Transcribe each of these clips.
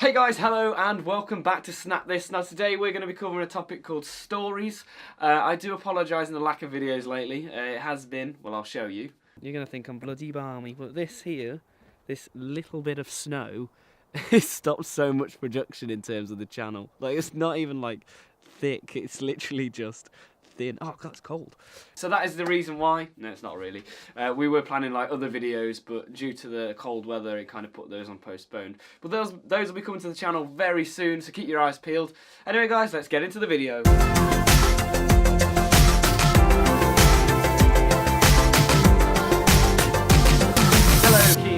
Hey guys, hello and welcome back to Snapthis. Now today we're going to be covering a topic called stories. I do apologise in the lack of videos lately. It has been, well I'll show you. You're going to think I'm bloody balmy, but this here, this little bit of snow, has stopped so much production in terms of the channel. Like it's not even like thick, it's literally just thin. Oh god, it's cold. So that is the reason why. No, it's not really. We were planning like other videos, but due to the cold weather, it kind of put those on postponed. But those will be coming to the channel very soon, so keep your eyes peeled. Anyway, guys, let's get into the video.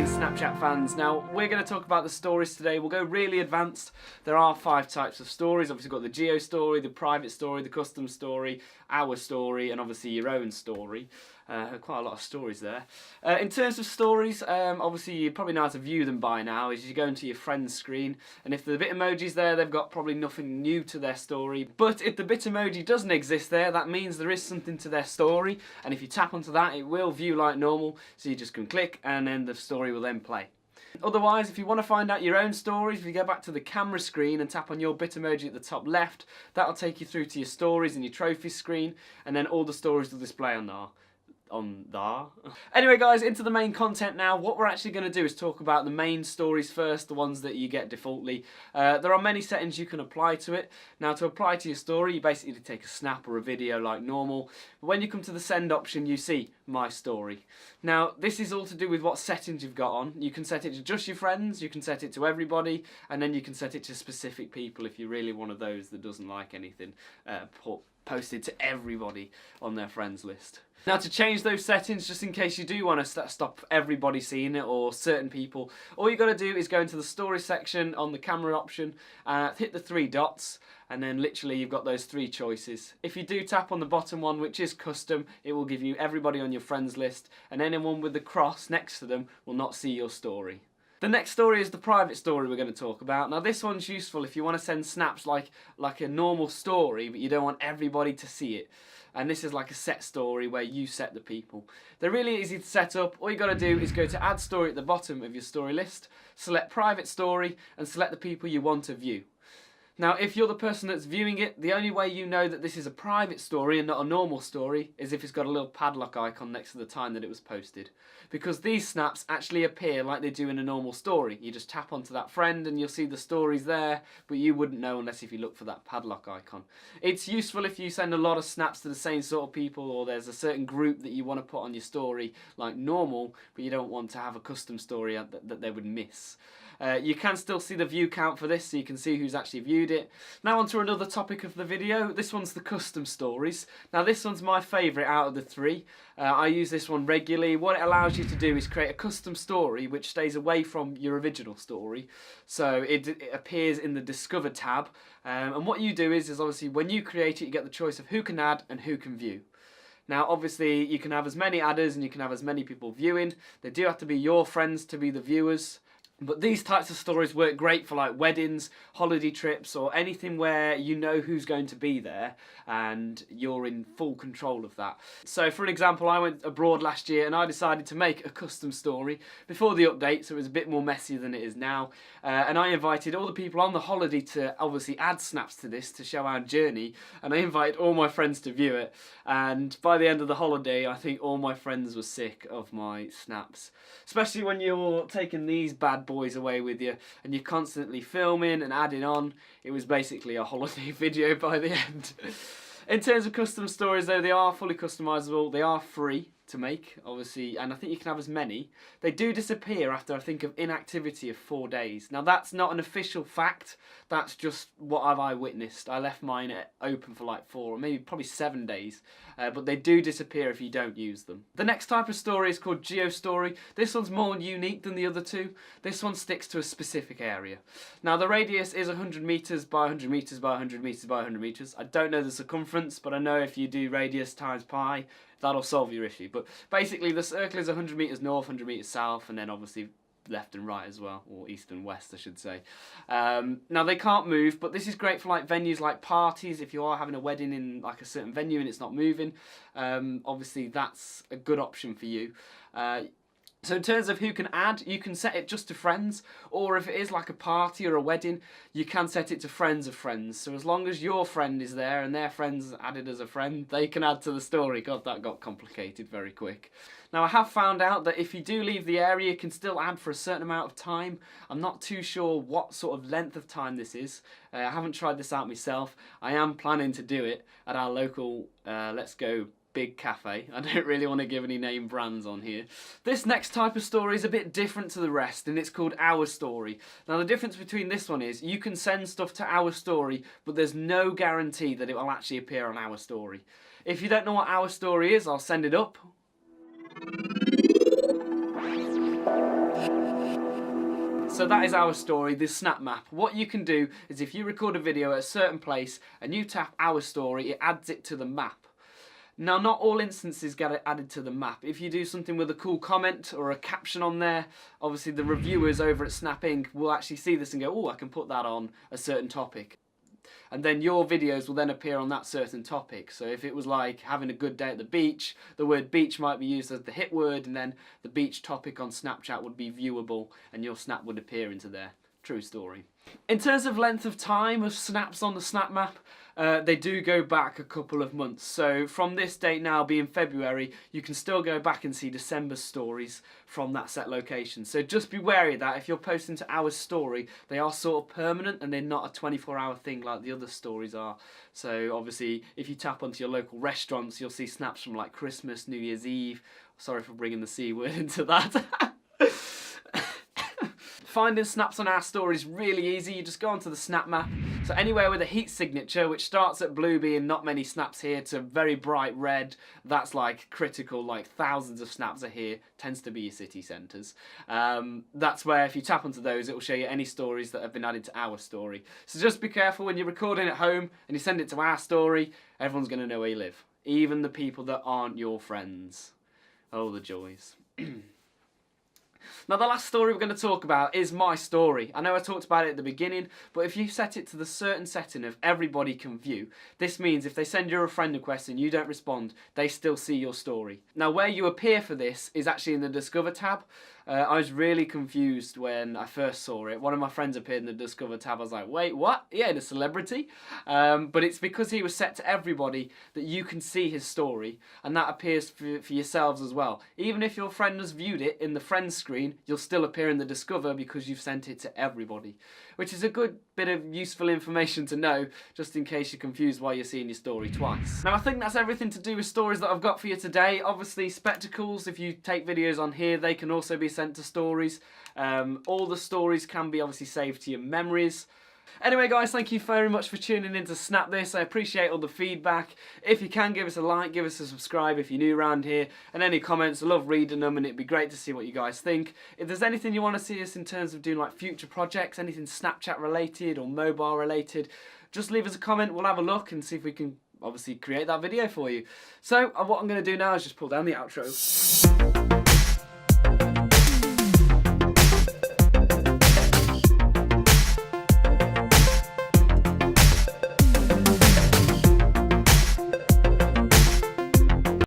Snapchat fans. Now we're going to talk about the stories today. We'll go really advanced. There are 5 types of stories. Obviously we've got the Geo Story, the private story, the custom story, our story, and obviously your own story. Quite a lot of stories there. In terms of stories, obviously you probably know how to view them by now. Is you go into your friend's screen, and if the Bitmoji's there, they've got probably nothing new to their story. But if the Bitmoji doesn't exist there, that means there is something to their story, and if you tap onto that, it will view like normal. So you just can click, and then the story will then play. Otherwise, if you want to find out your own stories, if you go back to the camera screen and tap on your Bitmoji at the top left, that'll take you through to your stories and your trophies screen, and then all the stories will display on there. Anyway guys, into the main content now. What we're actually going to do is talk about the main stories first, the ones that you get defaultly. There are many settings you can apply to it. Now to apply to your story, you basically take a snap or a video like normal. But when you come to the send option, you see my story. Now this is all to do with what settings you've got on. You can set it to just your friends, you can set it to everybody, and then you can set it to specific people if you're really one of those that doesn't like anything posted to everybody on their friends list. Now to change those settings, just in case you do want to stop everybody seeing it or certain people, all you got to do is go into the story section on the camera option, hit the 3 dots, and then literally you've got those 3 choices. If you do tap on the bottom one, which is custom, it will give you everybody on your friends list, and anyone with the cross next to them will not see your story. The next story is the private story we're going to talk about. Now this one's useful if you want to send snaps like a normal story, but you don't want everybody to see it. And this is like a set story where you set the people. They're really easy to set up. All you got to do is go to add story at the bottom of your story list, select private story, and select the people you want to view. Now if you're the person that's viewing it, the only way you know that this is a private story and not a normal story is if it's got a little padlock icon next to the time that it was posted. Because these snaps actually appear like they do in a normal story. You just tap onto that friend and you'll see the stories there, but you wouldn't know unless if you look for that padlock icon. It's useful if you send a lot of snaps to the same sort of people, or there's a certain group that you want to put on your story like normal, but you don't want to have a custom story that they would miss. You can still see the view count for this, so you can see who's actually viewed it. Now on to another topic of the video. This one's the custom stories. Now this one's my favourite out of the 3. I use this one regularly. What it allows you to do is create a custom story which stays away from your original story. So it appears in the Discover tab. And what you do is obviously when you create it, you get the choice of who can add and who can view. Now obviously you can have as many adders and you can have as many people viewing. They do have to be your friends to be the viewers. But these types of stories work great for like weddings, holiday trips, or anything where you know who's going to be there and you're in full control of that. So for an example, I went abroad last year and I decided to make a custom story before the update, so it was a bit more messy than it is now. And I invited all the people on the holiday to obviously add snaps to this to show our journey, and I invited all my friends to view it. And by the end of the holiday, I think all my friends were sick of my snaps. Especially when you're taking these bad boys away with you and you're constantly filming and adding on. It was basically a holiday video by the end. In terms of custom stories though, they are fully customizable. They are free to make, obviously, and I think you can have as many. They do disappear after, I think, of inactivity of 4 days. Now that's not an official fact, that's just what I witnessed. I left mine open for like 4 or maybe probably 7 days, but they do disappear if you don't use them. The next type of story is called Geo Story. This one's more unique than the other 2. This one sticks to a specific area. Now the radius is 100 meters by 100 meters by 100 meters by 100 meters. I don't know the circumference, but I know if you do radius times pi, that'll solve your issue. But basically the circle is 100 meters north, 100 meters south, and then obviously left and right as well, or east and west I should say. Now they can't move, but this is great for like venues like parties. If you are having a wedding in like a certain venue and it's not moving, obviously that's a good option for you. So in terms of who can add, you can set it just to friends, or if it is like a party or a wedding, you can set it to friends of friends. So as long as your friend is there and their friend's added as a friend, they can add to the story. God, that got complicated very quick. Now I have found out that if you do leave the area, you can still add for a certain amount of time. I'm not too sure what sort of length of time this is. I haven't tried this out myself. I am planning to do it at our local Let's Go big cafe. I don't really want to give any name brands on here. This next type of story is a bit different to the rest, and it's called Our Story. Now the difference between this one is you can send stuff to Our Story, but there's no guarantee that it will actually appear on Our Story. If you don't know what Our Story is, I'll send it up. So that is Our Story, this snap map. What you can do is if you record a video at a certain place and you tap Our Story, it adds it to the map. Now, not all instances get added to the map. If you do something with a cool comment or a caption on there, obviously the reviewers over at Snap Inc. will actually see this and go, oh, I can put that on a certain topic. And then your videos will then appear on that certain topic. So if it was like having a good day at the beach, the word beach might be used as the hit word, and then the beach topic on Snapchat would be viewable and your snap would appear into there. True story. In terms of length of time of snaps on the snap map, they do go back a couple of months. So from this date now being February, you can still go back and see December's stories from that set location. So just be wary of that. If you're posting to Our Story, they are sort of permanent and they're not a 24-hour thing like the other stories are. So obviously, if you tap onto your local restaurants, you'll see snaps from like Christmas, New Year's Eve. Sorry for bringing the C word into that. Finding snaps on Our Story is really easy. You just go onto the snap map. So anywhere with a heat signature, which starts at blue being not many snaps here to very bright red, that's like critical, like thousands of snaps are here, tends to be your city centres. That's where if you tap onto those, it will show you any stories that have been added to Our Story. So just be careful when you're recording at home and you send it to Our Story, everyone's going to know where you live. Even the people that aren't your friends. Oh, the joys. Now the last story we're going to talk about is my story. I know I talked about it at the beginning, but if you set it to the certain setting of everybody can view, this means if they send you a friend request and you don't respond, they still see your story. Now where you appear for this is actually in the Discover tab. I was really confused when I first saw it. One of my friends appeared in the Discover tab. I was like, wait, what? Yeah, the celebrity? But it's because he was set to everybody that you can see his story, and that appears for yourselves as well. Even if your friend has viewed it in the friends screen, you'll still appear in the Discover because you've sent it to everybody, which is a good bit of useful information to know, just in case you're confused why you're seeing your story twice. Now I think that's everything to do with stories that I've got for you today. Obviously spectacles, if you take videos on here, they can also be sent to stories. All the stories can be obviously saved to your memories. Anyway guys, thank you very much for tuning in to Snapthis. I appreciate all the feedback. If you can, give us a like, give us a subscribe if you're new around here, and any comments, I love reading them and it'd be great to see what you guys think. If there's anything you want to see us in terms of doing like future projects, anything Snapchat related or mobile related, just leave us a comment, we'll have a look and see if we can obviously create that video for you. So what I'm going to do now is just pull down the outro.